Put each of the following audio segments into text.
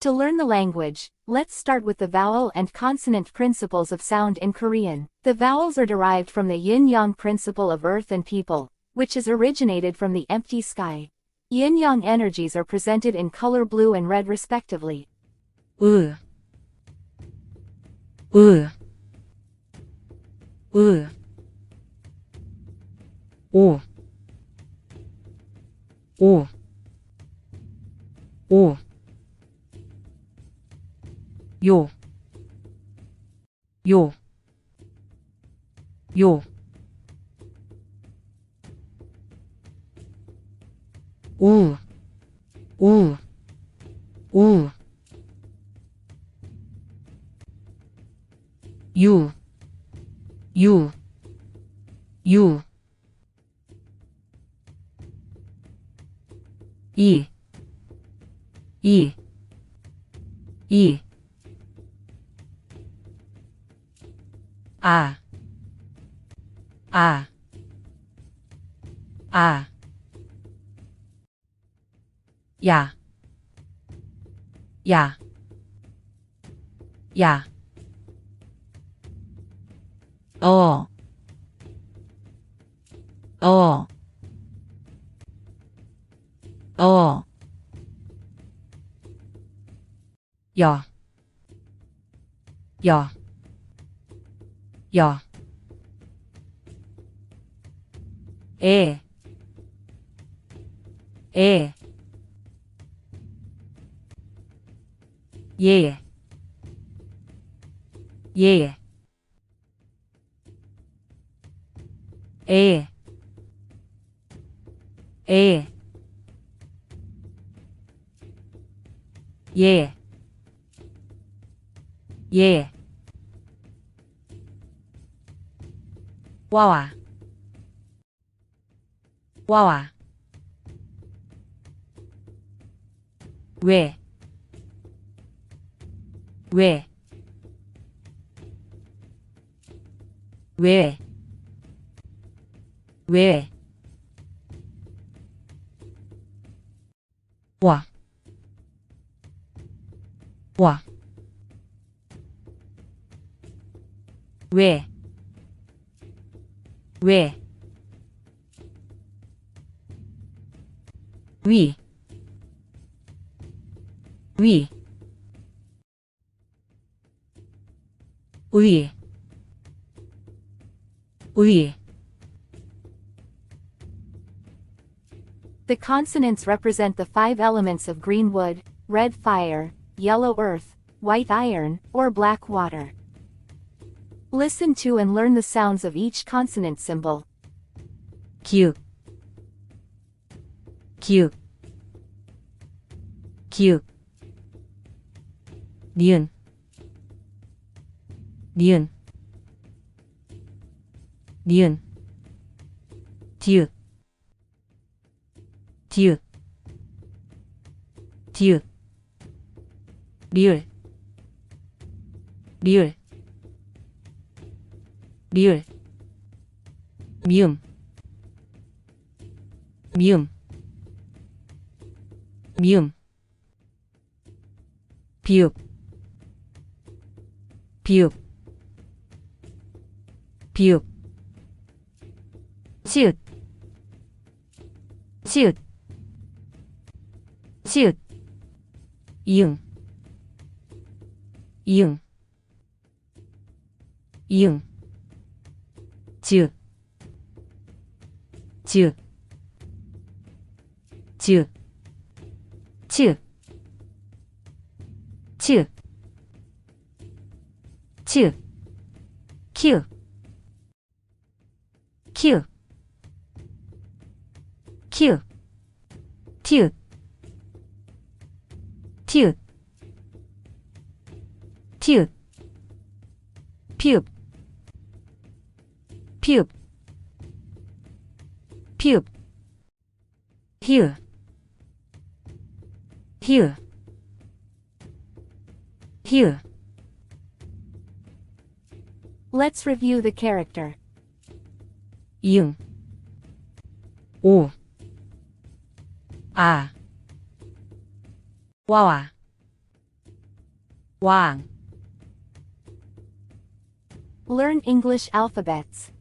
To learn the language, let's start with the vowel and consonant principles of sound in Korean. The vowels are derived from the yin-yang principle of earth and people, which is originated from the empty sky. Yin-yang energies are presented in color blue and red respectively. 으, 오, 요, 우, 유, 이, 아, 야, 어, 야, 에, 예, 에, 예, 와와, 왜, 와, 왜, 위, The consonants represent the 5 elements of green wood, red fire, yellow earth, white iron, or black water. Listen to and learn the sounds of each consonant symbol. 기읍, 니은, 디귿, 리을, 미음, 비읍, 치읓, 이응, 지읒, 치읓, 키읔, 티읕, 피읍, 히읗, Let's review the character. 이응, 오, 아, 와와, 왕, Learn English alphabets.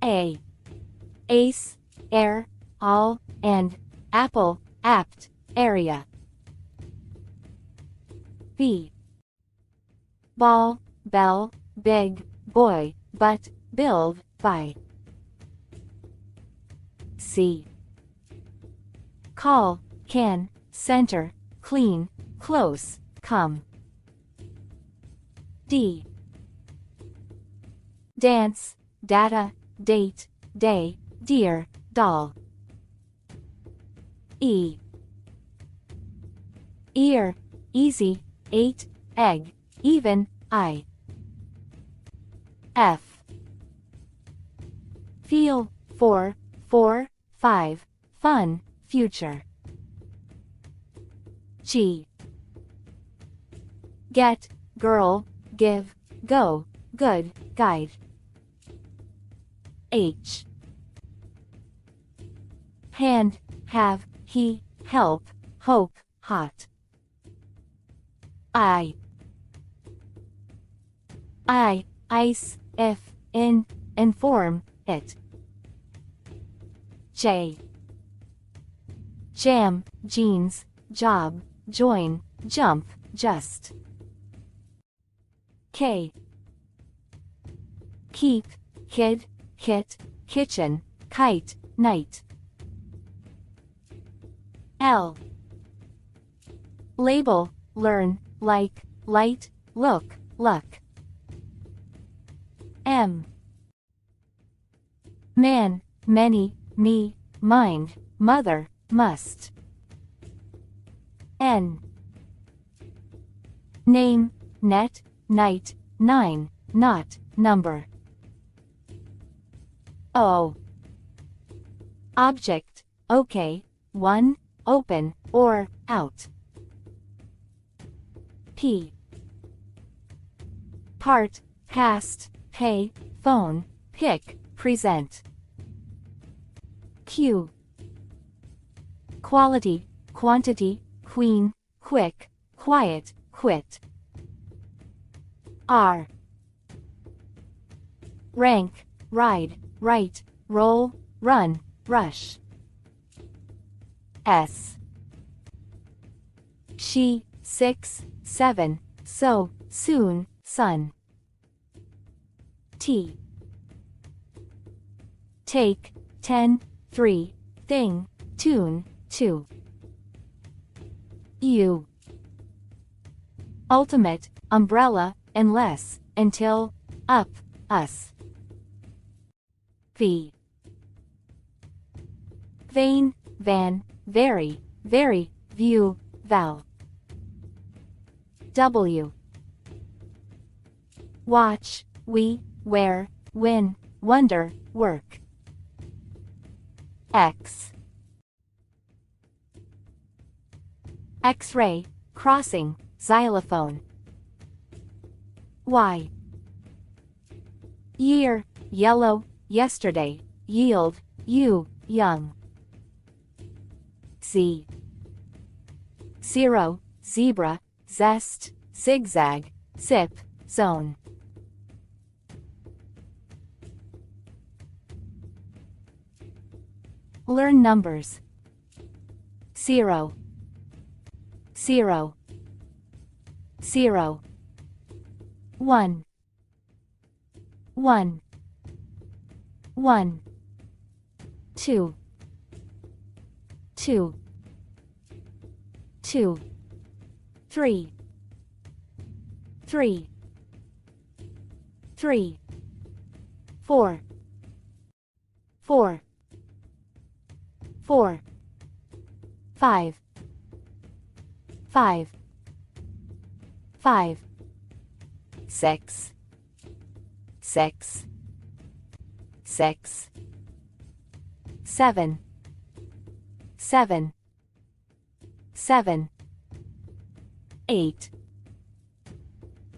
A. Ace, air, all, and apple, apt, area. B. Ball, bell, big, boy, but, build, by. C. Call, can, center, clean, close, come. D. Dance, data, date, day, dear, doll. E. Ear, easy, 8, egg, even, I. F. Feel, 4, 5, fun, future. G. Get, girl, give, go, good, guide. H. Hand, have, he, help, hope, hot. I. Ice, if, in, inform, it. J. Jam, jeans, job, join, jump, just. K. Keep, kid, kit, kitchen, kite, night. L. Label, learn, like, light, look, luck. M. Man, many, me, mind, mother, must. N. Name, net, night, 9, not, number. O. Object, okay, 1, open, or, out. P. Part, past, pay, phone, pick, present. Q. Quality, quantity, queen, quick, quiet, quit. R. Rank, ride, write, roll, run, rush. S. She, 6, 7, so, soon, son. T. Take, 10, 3, thing, tune, 2. U. Ultimate, umbrella, unless, until, up, us. V. Vain, van, very, view, vow. W. Watch, we, where, win, wonder, work. X. X-ray, crossing, xylophone. Y. Year, yellow, yesterday, yield, you, young. Z. Zero, zebra, zest, zigzag, zip, zone. Learn numbers. 0, 0, 0, 1, 1, 1, 2, 2, 2, 3, 3, 3, 4, 4, 4, 5, 5, 5, 6, 6, 6, 7, 7, 7, 8,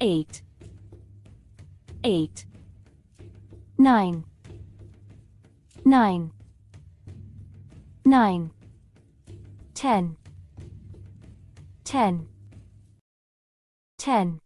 8, 8, 9, 9, 9, 10, 10, 10.